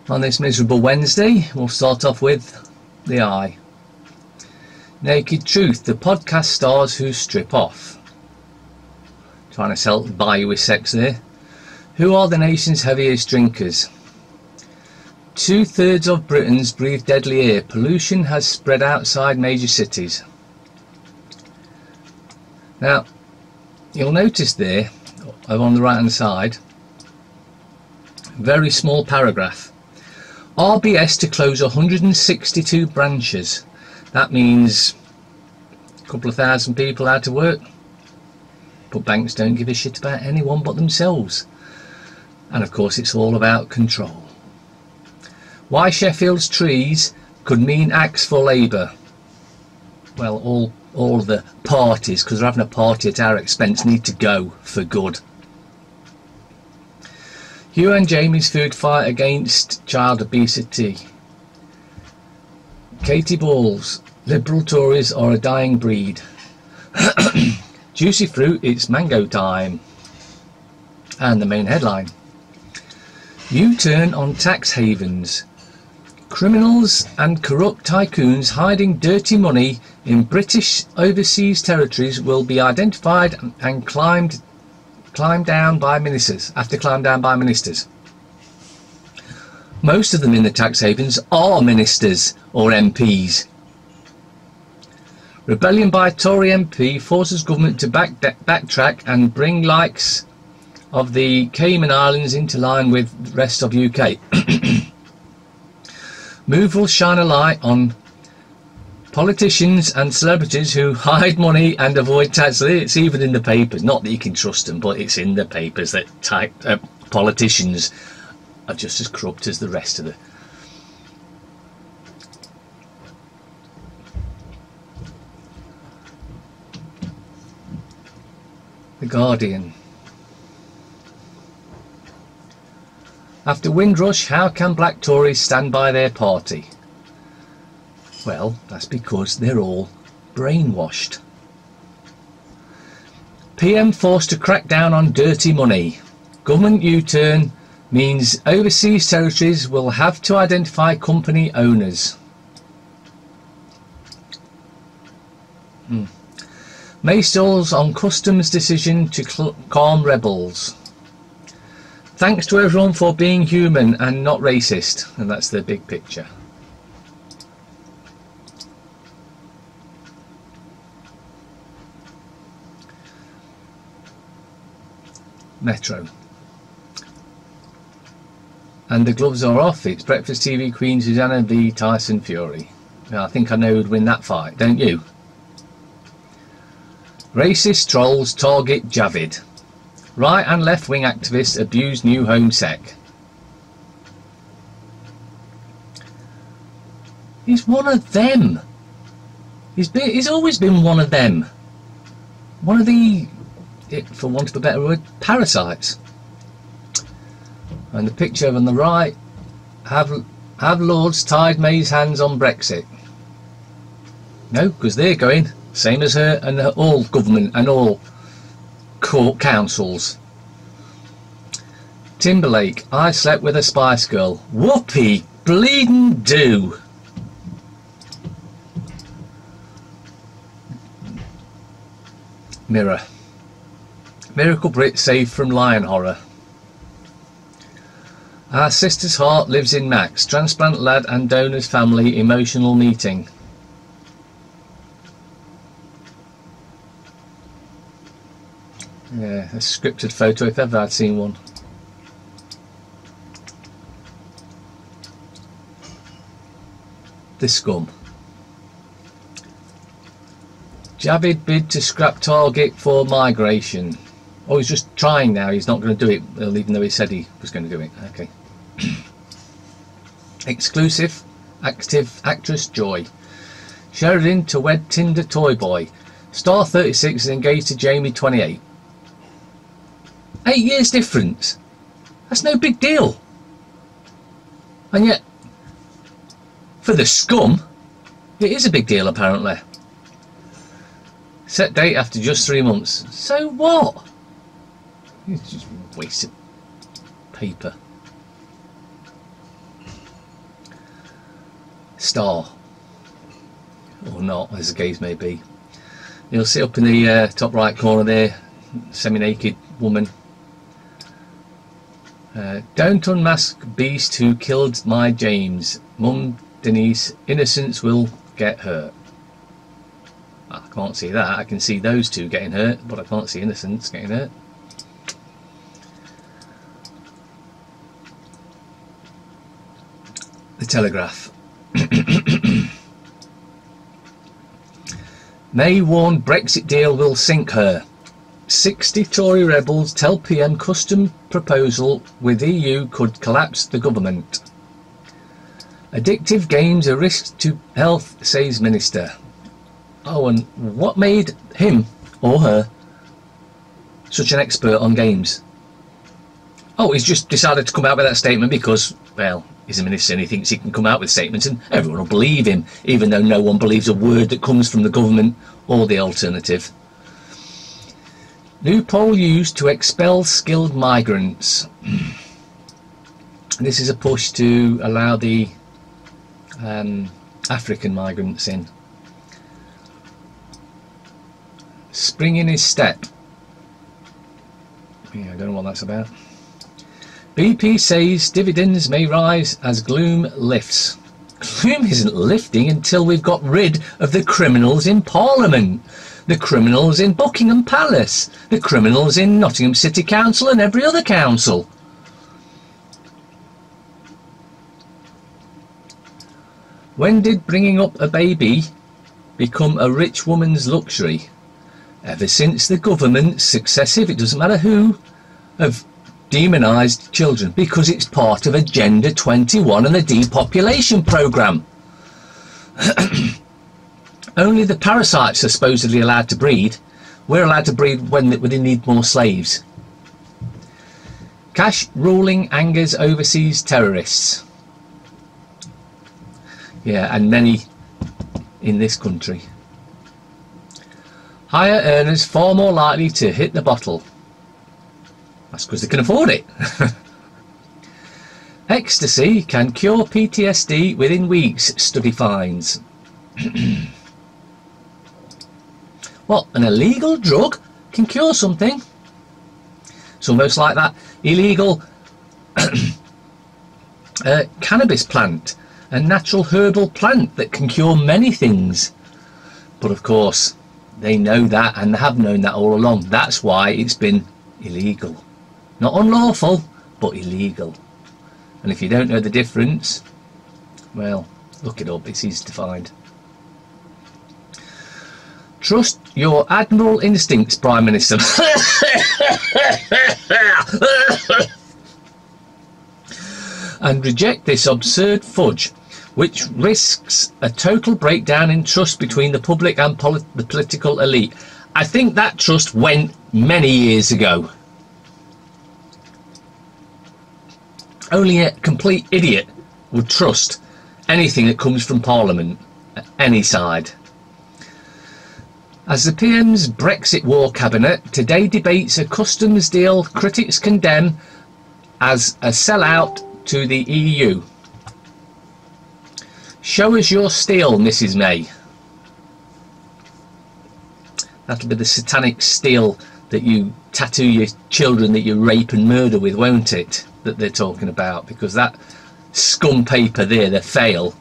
On this miserable Wednesday, we'll start off with the eye. Naked Truth, the podcast stars who strip off. Trying to buy you with sex there. Who are the nation's heaviest drinkers? 2/3 of Britons breathe deadly air. Pollution has spread outside major cities. Now, you'll notice there, over on the right hand side, very small paragraph. RBS to close 162 branches. That means a couple of thousand people out of work. But banks don't give a shit about anyone but themselves. And of course it's all about control. Why Sheffield's trees could mean acts for Labour. Well, all the parties, because they're having a party at our expense, need to go for good. Hugh and Jamie's food fight against child obesity. Katie Balls, Liberal Tories are a dying breed. Juicy fruit, it's mango time. And the main headline. U-turn on tax havens. Criminals and corrupt tycoons hiding dirty money in British overseas territories will be identified and climbed down by ministers. Most of them in the tax havens are ministers or MPs. Rebellion by Tory MP forces government to backtrack and bring likes of the Cayman Islands into line with the rest of UK. Move will shine a light on politicians and celebrities who hide money and avoid tax. It's even in the papers. Not that you can trust them, but it's in the papers that politicians are just as corrupt as the rest of the Guardian. After Windrush, how can black Tories stand by their party? Well, that's because they're all brainwashed. PM forced to crack down on dirty money. Government U-turn means overseas territories will have to identify company owners. May stalls on customs decision to calm rebels. Thanks to everyone for being human and not racist. And that's the big picture. Metro. And the gloves are off. It's Breakfast TV Queen Susanna v Tyson Fury. Now, I think I know who'd win that fight, don't you? Racist trolls target Javid. Right and left wing activists abuse new home sec. He's one of them. He's always been one of them. One of the, for want of a better word, parasites. And the picture on the right, have Lords tied May's hands on Brexit? No, because they're going, same as her and all government and all court councils. Timberlake, I slept with a Spice Girl. Whoopee bleeding do. Mirror. Miracle Brit saved from lion horror. Our sister's heart lives in Max. Transplant lad and donor's family emotional meeting. Yeah, a scripted photo if ever I'd seen one. The scum. Javid bid to scrap target for migration. Oh, he's just trying now. He's not going to do it, even though he said he was going to do it. Okay. Exclusive. Active actress Joy. Sheridan to wed Tinder toy boy. Star 36 is engaged to Jamie 28. 8 years difference. That's no big deal. And yet, for the scum, it is a big deal apparently. Set date after just 3 months. So what? It's just a waste of paper. star, or not, as the case may be. You'll see up in the top right corner there, semi-naked woman. Don't unmask beast who killed my James. Mum Denise, innocence will get hurt. I can't see that. I can see those two getting hurt, but I can't see innocence getting hurt. The Telegraph. May warn Brexit deal will sink her. 60 Tory rebels tell PM custom proposal with EU could collapse the government. Addictive games a risk to health, says Minister. Oh, and what made him or her such an expert on games? Oh, he's just decided to come out with that statement because, well, he's a minister and he thinks he can come out with statements and everyone will believe him, even though no one believes a word that comes from the government or the alternative. New poll used to expel skilled migrants. This is a push to allow the African migrants in. Spring in his step. Yeah, I don't know what that's about. BP says dividends may rise as gloom lifts. Gloom isn't lifting until we've got rid of the criminals in Parliament, the criminals in Buckingham Palace, the criminals in Nottingham City Council and every other council. When did bringing up a baby become a rich woman's luxury? Ever since the government's successive, it doesn't matter who, have demonised children because it's part of Agenda 21 and the depopulation programme. Only the parasites are supposedly allowed to breed. We're allowed to breed when they need more slaves. Cash ruling angers overseas terrorists. Yeah, and many in this country. Higher earners far more likely to hit the bottle. That's because they can afford it. Ecstasy can cure PTSD within weeks, study finds. What, an illegal drug can cure something? It's almost like that illegal cannabis plant, a natural herbal plant that can cure many things. But of course, they know that and have known that all along. That's why it's been illegal. Not unlawful, but illegal. And if you don't know the difference, well, look it up, it's easy to find. Trust your admiral instincts, Prime Minister. And reject this absurd fudge, which risks a total breakdown in trust between the public and the political elite. I think that trust went many years ago. Only a complete idiot would trust anything that comes from Parliament, any side. As the PM's Brexit war cabinet today debates a customs deal critics condemn as a sellout to the EU. Show us your steel, Mrs May. That'll be the satanic steel that you tattoo your children that you rape and murder with, won't it? That they're talking about, because that scum paper there, the fail,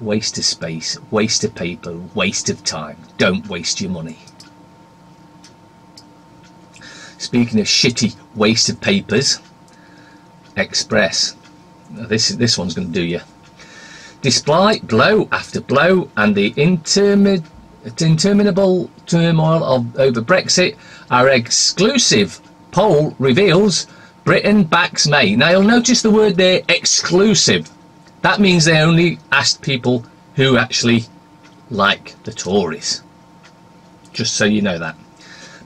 waste of space, waste of paper, waste of time. Don't waste your money. Speaking of shitty waste of papers, Express. This one's going to do you. Despite blow after blow and the interminable turmoil over Brexit, our exclusive poll reveals Britain backs May. Now you'll notice the word there, exclusive. That means they only asked people who actually like the Tories. Just so you know that.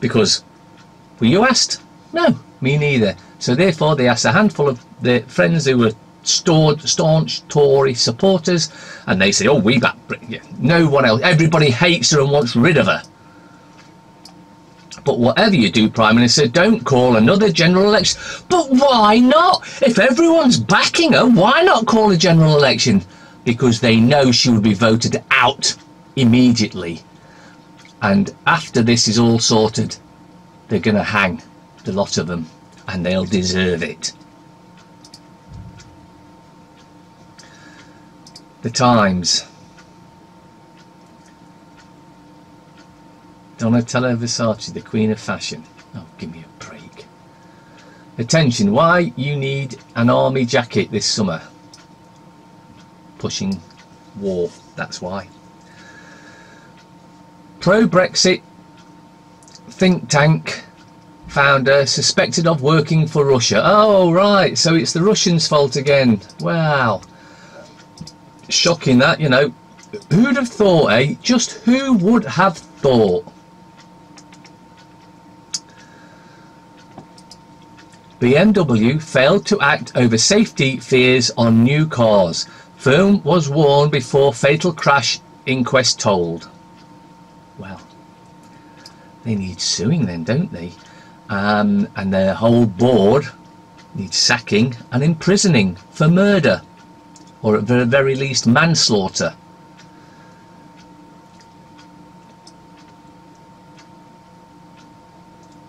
Because were you asked? No, me neither. So therefore they asked a handful of their friends who were staunch Tory supporters, and they say, oh, we back Britain. Yeah, no one else. Everybody hates her and wants rid of her. But whatever you do, Prime Minister, don't call another general election. But why not? If everyone's backing her, why not call a general election? because they know she will be voted out immediately. And after this is all sorted, they're going to hang the lot of them, and they'll deserve it. The Times. Donatella Versace, the Queen of Fashion. Oh, give me a break. Attention, why you need an army jacket this summer? Pushing war, that's why. Pro-Brexit think tank founder suspected of working for Russia. Oh, right, so it's the Russians' fault again. Wow. Shocking that, you know. Who'd have thought, eh? Just who would have thought? BMW failed to act over safety fears on new cars. Firm was warned before fatal crash, inquest told. Well, they need suing then, don't they? And their whole board needs sacking and imprisoning for murder, or at the very least manslaughter.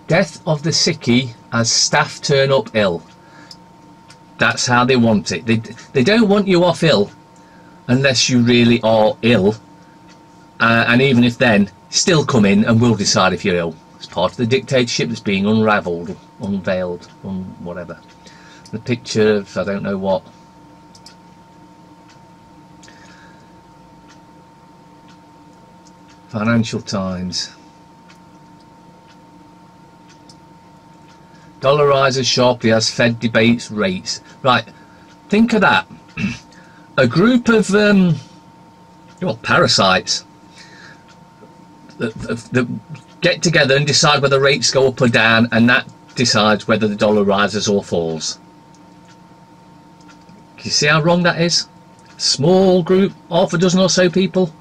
Death of the sickie as staff turn up ill. That's how they want it. They don't want you off ill unless you really are ill, and even if then, still come in and we'll decide if you're ill. It's part of the dictatorship that's being unravelled, unveiled, whatever. The picture of I don't know what. Financial Times. Dollar rises sharply as Fed debates rates. Right, think of that. A group of parasites that get together and decide whether rates go up or down, and that decides whether the dollar rises or falls. Can you see how wrong that is? Small group, half a dozen or so people,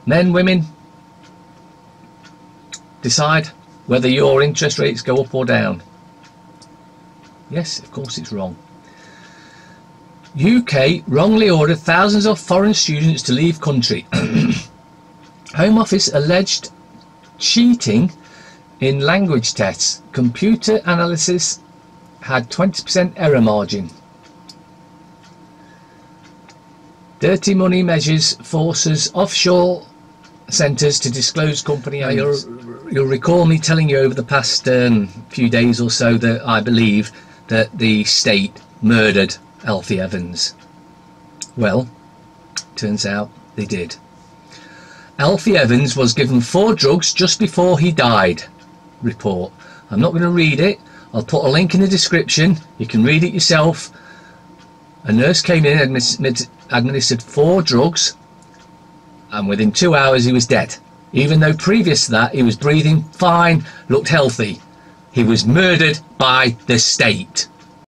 men, women, decide whether your interest rates go up or down. Yes, of course it's wrong. UK wrongly ordered thousands of foreign students to leave country. Home Office alleged cheating in language tests. Computer analysis had 20% error margin. Dirty money measures forces offshore centres to disclose company owners. You'll recall me telling you over the past few days or so that I believe that the state murdered Alfie Evans. Well, turns out they did. Alfie Evans was given 4 drugs just before he died. Report. I'm not going to read it. I'll put a link in the description. You can read it yourself. A nurse came in and administered 4 drugs, and within 2 hours he was dead. Even though previous to that he was breathing fine, looked healthy. He was murdered by the state.